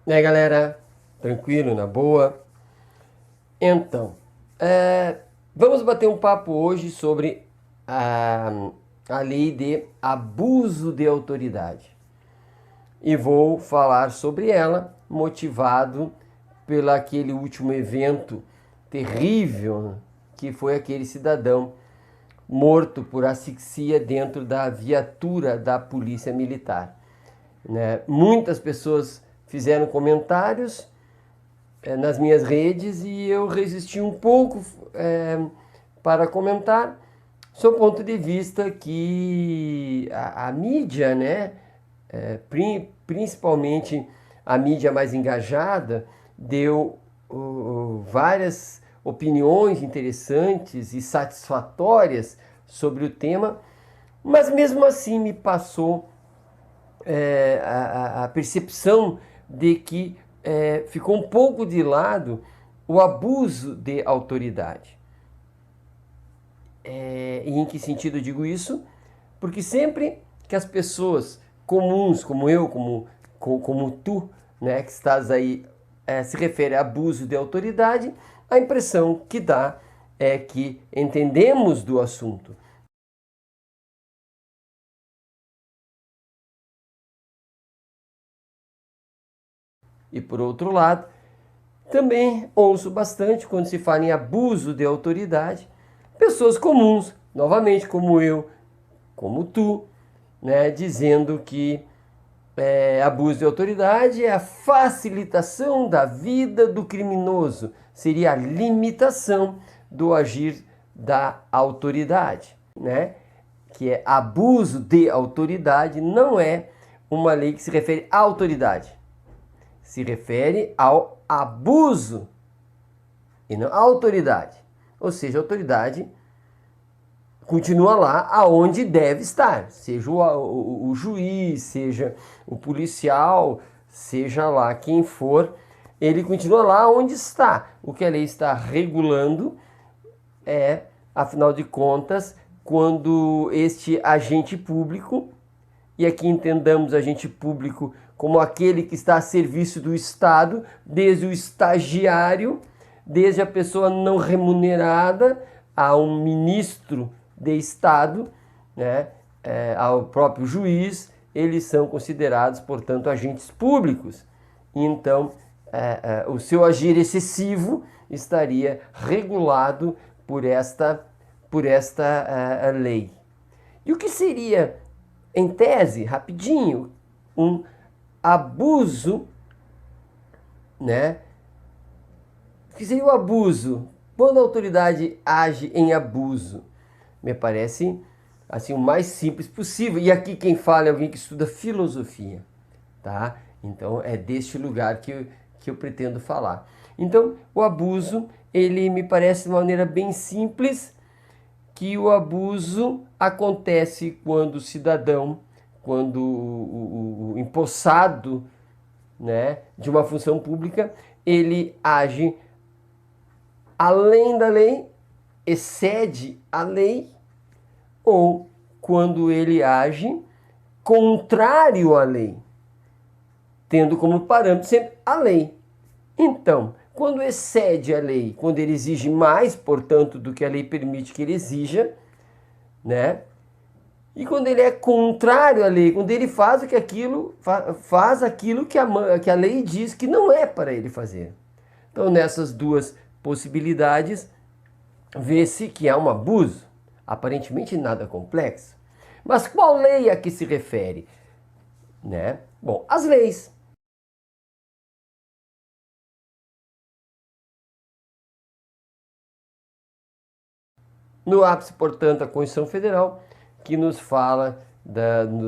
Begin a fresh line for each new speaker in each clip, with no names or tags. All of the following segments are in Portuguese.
E aí, galera, tranquilo, na boa? Então, vamos bater um papo hoje sobre a lei de abuso de autoridade. E vou falar sobre ela, motivado pelo aquele último evento terrível que foi aquele cidadão morto por asfixia dentro da viatura da polícia militar, né? Muitas pessoas fizeram comentários nas minhas redes e eu resisti um pouco para comentar, sob o ponto de vista que a mídia, né, principalmente a mídia mais engajada, deu várias opiniões interessantes e satisfatórias sobre o tema, mas mesmo assim me passou a percepção de que ficou um pouco de lado o abuso de autoridade. E em que sentido eu digo isso? Porque sempre que as pessoas comuns, como eu, como tu, né, que estás aí, se refere a abuso de autoridade, a impressão que dá é que entendemos do assunto. E por outro lado, também ouço bastante quando se fala em abuso de autoridade, pessoas comuns, novamente como eu, como tu, né, dizendo que abuso de autoridade é a facilitação da vida do criminoso, seria a limitação do agir da autoridade, né? Que é abuso de autoridade, não é uma lei que se refere à autoridade, se refere ao abuso e não à autoridade. Ou seja, a autoridade continua lá aonde deve estar, seja o juiz, seja o policial, seja lá quem for, ele continua lá onde está. O que a lei está regulando é, afinal de contas, quando este agente público, e aqui entendamos agente público como aquele que está a serviço do Estado, desde o estagiário, desde a pessoa não remunerada, a um ministro de Estado, né, ao próprio juiz, eles são considerados, portanto, agentes públicos. Então, o seu agir excessivo estaria regulado por esta lei. E o que seria, em tese, rapidinho, um abuso, né? O que seria o abuso? Quando a autoridade age em abuso? Me parece assim o mais simples possível. E aqui quem fala é alguém que estuda filosofia, tá? Então é deste lugar que eu pretendo falar. Então o abuso, ele me parece de uma maneira bem simples, que o abuso acontece quando o cidadão, quando o empossado, né, de uma função pública, ele age além da lei, excede a lei, ou quando ele age contrário à lei, tendo como parâmetro sempre a lei. Então, quando excede a lei, quando ele exige mais, portanto, do que a lei permite que ele exija, né? E quando ele é contrário à lei, quando ele faz faz aquilo que a lei diz que não é para ele fazer. Então, nessas duas possibilidades, vê-se que há um abuso, aparentemente nada complexo. Mas qual lei a que se refere? Né? Bom, as leis. No ápice, portanto, a Constituição Federal, que nos fala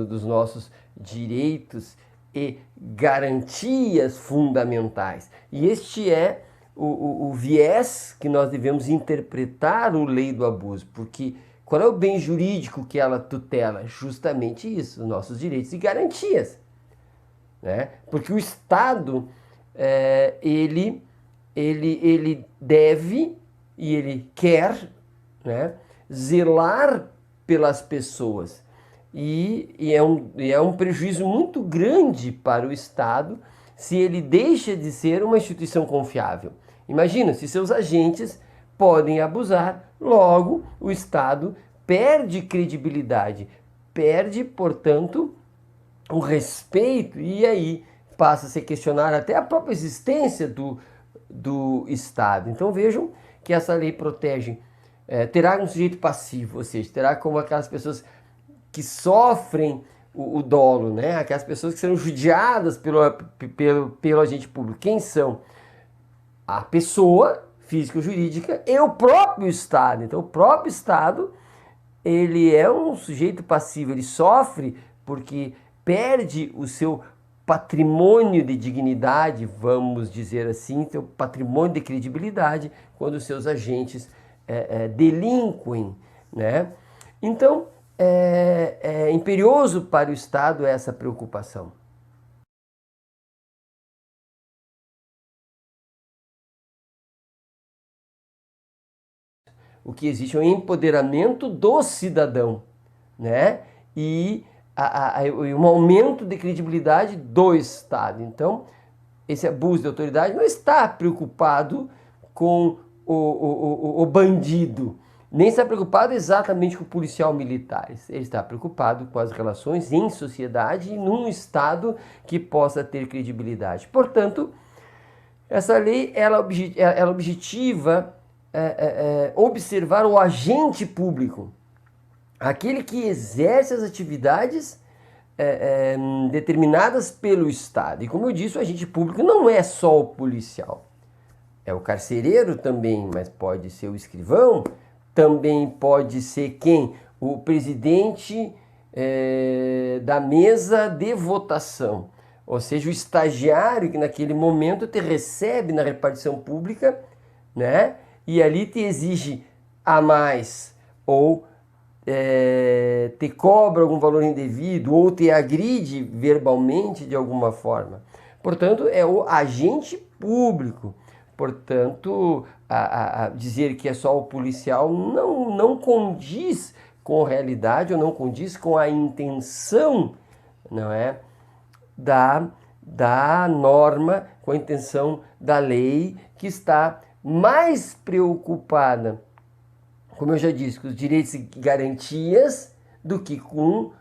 dos nossos direitos e garantias fundamentais. E este é o viés que nós devemos interpretar a lei do abuso, porque qual é o bem jurídico que ela tutela? Justamente isso, os nossos direitos e garantias, né? Porque o Estado, ele deve e ele quer, né, zelar pelas pessoas. E é um prejuízo muito grande para o Estado se ele deixa de ser uma instituição confiável. Imagina, se seus agentes podem abusar, logo o Estado perde credibilidade, perde, portanto, o respeito, e aí passa a se questionar até a própria existência do Estado. Então vejam que essa lei protege, terá um sujeito passivo, ou seja, terá como aquelas pessoas que sofrem o dolo, né? Aquelas pessoas que serão judiadas pelo agente público. Quem são? A pessoa física ou jurídica e o próprio Estado. Então o próprio Estado, ele é um sujeito passivo, ele sofre porque perde o seu patrimônio de dignidade, vamos dizer assim, seu patrimônio de credibilidade, quando os seus agentes delinquem, né? Então, é imperioso para o Estado essa preocupação. O que existe é um empoderamento do cidadão, né? E um aumento de credibilidade do Estado. Então, esse abuso de autoridade não está preocupado com o bandido, nem está preocupado exatamente com o policial militar. Ele está preocupado com as relações em sociedade e num Estado que possa ter credibilidade. Portanto, essa lei ela objetiva observar o agente público, aquele que exerce as atividades determinadas pelo Estado. E como eu disse, o agente público não é só o policial. É o carcereiro também, mas pode ser o escrivão, também pode ser quem? O presidente da mesa de votação. Ou seja, o estagiário que naquele momento te recebe na repartição pública, né? E ali te exige a mais, ou te cobra algum valor indevido, ou te agride verbalmente de alguma forma. Portanto, é o agente público. Portanto, dizer que é só o policial não condiz com a realidade, ou não condiz com a intenção, não é, da norma, com a intenção da lei, que está mais preocupada, como eu já disse, com os direitos e garantias do que com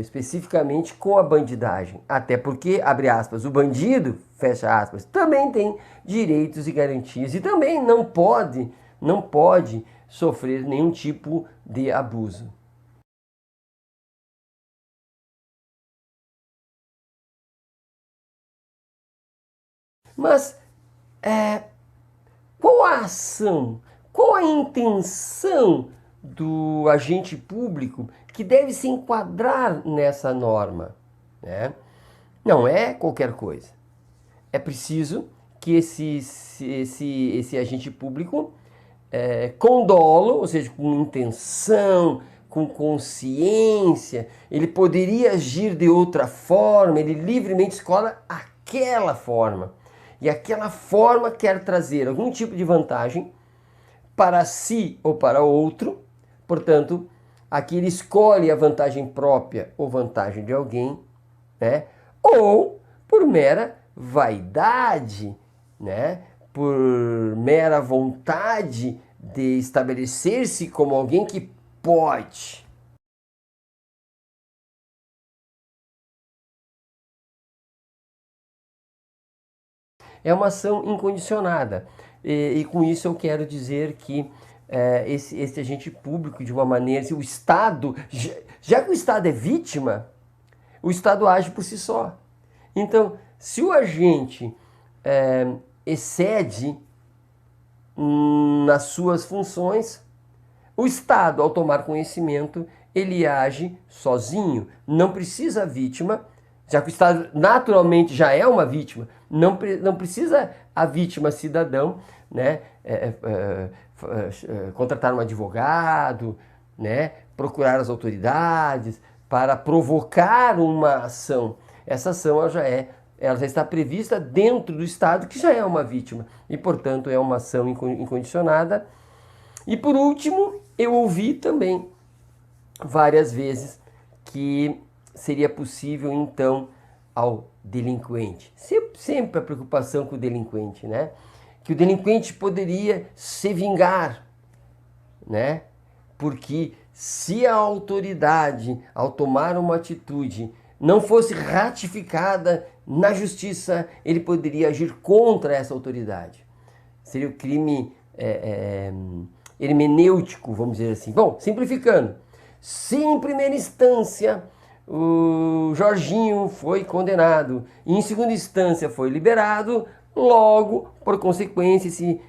especificamente com a bandidagem. Até porque, abre aspas, o bandido, fecha aspas, também tem direitos e garantias e também não pode sofrer nenhum tipo de abuso. Mas qual a ação, qual a intenção do agente público que deve se enquadrar nessa norma, né? Não é qualquer coisa. É preciso que esse agente público, com dolo, ou seja, com intenção, com consciência, ele poderia agir de outra forma, ele livremente escolhe aquela forma. E aquela forma quer trazer algum tipo de vantagem para si ou para outro. Portanto, aqui ele escolhe a vantagem própria ou vantagem de alguém, né? Ou por mera vaidade, né? Por mera vontade de estabelecer-se como alguém que pode. É uma ação incondicionada. E com isso eu quero dizer que esse agente público, de uma maneira, o Estado, já que o Estado é vítima, o Estado age por si só. Então, se o agente excede nas suas funções, o Estado, ao tomar conhecimento, ele age sozinho, não precisa a vítima, já que o Estado naturalmente já é uma vítima, não precisa a vítima cidadão, né, contratar um advogado, né, procurar as autoridades para provocar uma ação. Essa ação ela já está prevista dentro do Estado, que já é uma vítima, e portanto é uma ação incondicionada. E por último, eu ouvi também várias vezes que seria possível então ao delinquente. Sempre a preocupação com o delinquente, né? Que o delinquente poderia se vingar, né? Porque se a autoridade, ao tomar uma atitude, não fosse ratificada na justiça, ele poderia agir contra essa autoridade. Seria o crime hermenêutico, vamos dizer assim. Bom, simplificando, se em primeira instância o Jorginho foi condenado e em segunda instância foi liberado, logo, por consequência,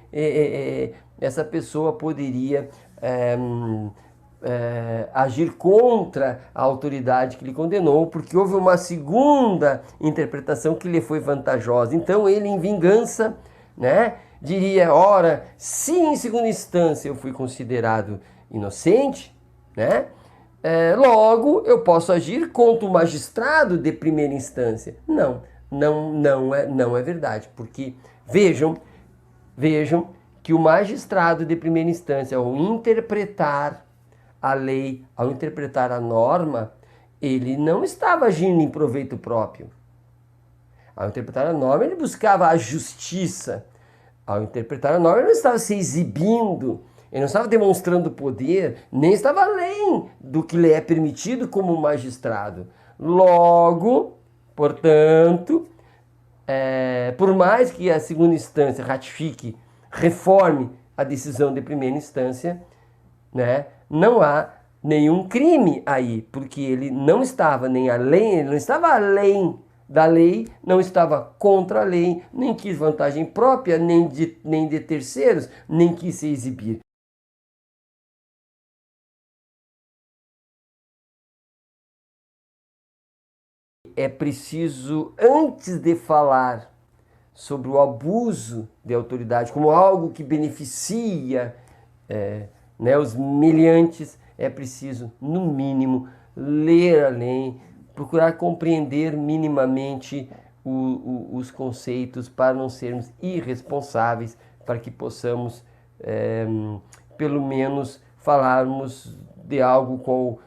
essa pessoa poderia agir contra a autoridade que lhe condenou, porque houve uma segunda interpretação que lhe foi vantajosa. Então ele, em vingança, né, diria, ora, se em segunda instância eu fui considerado inocente, né, logo eu posso agir contra o magistrado de primeira instância. Não é verdade, porque vejam que o magistrado de primeira instância, ao interpretar a lei, ao interpretar a norma, ele não estava agindo em proveito próprio. Ao interpretar a norma, ele buscava a justiça. Ao interpretar a norma, ele não estava se exibindo, ele não estava demonstrando poder, nem estava além do que lhe é permitido como magistrado. Logo, portanto, por mais que a segunda instância ratifique, reforme a decisão de primeira instância, né, não há nenhum crime aí, porque ele não estava nem além, ele não estava além da lei, não estava contra a lei, nem quis vantagem própria, nem de terceiros, nem quis se exibir. É preciso, antes de falar sobre o abuso de autoridade como algo que beneficia né, os meliantes, é preciso, no mínimo, ler a lei, procurar compreender minimamente os conceitos para não sermos irresponsáveis, para que possamos, pelo menos, falarmos de algo com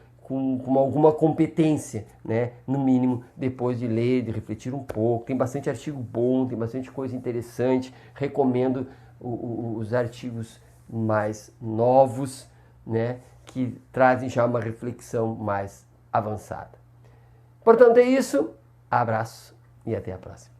alguma competência, né? No mínimo, depois de ler, de refletir um pouco. Tem bastante artigo bom, tem bastante coisa interessante. Recomendo os artigos mais novos, né? Que trazem já uma reflexão mais avançada. Portanto, é isso. Abraço e até a próxima.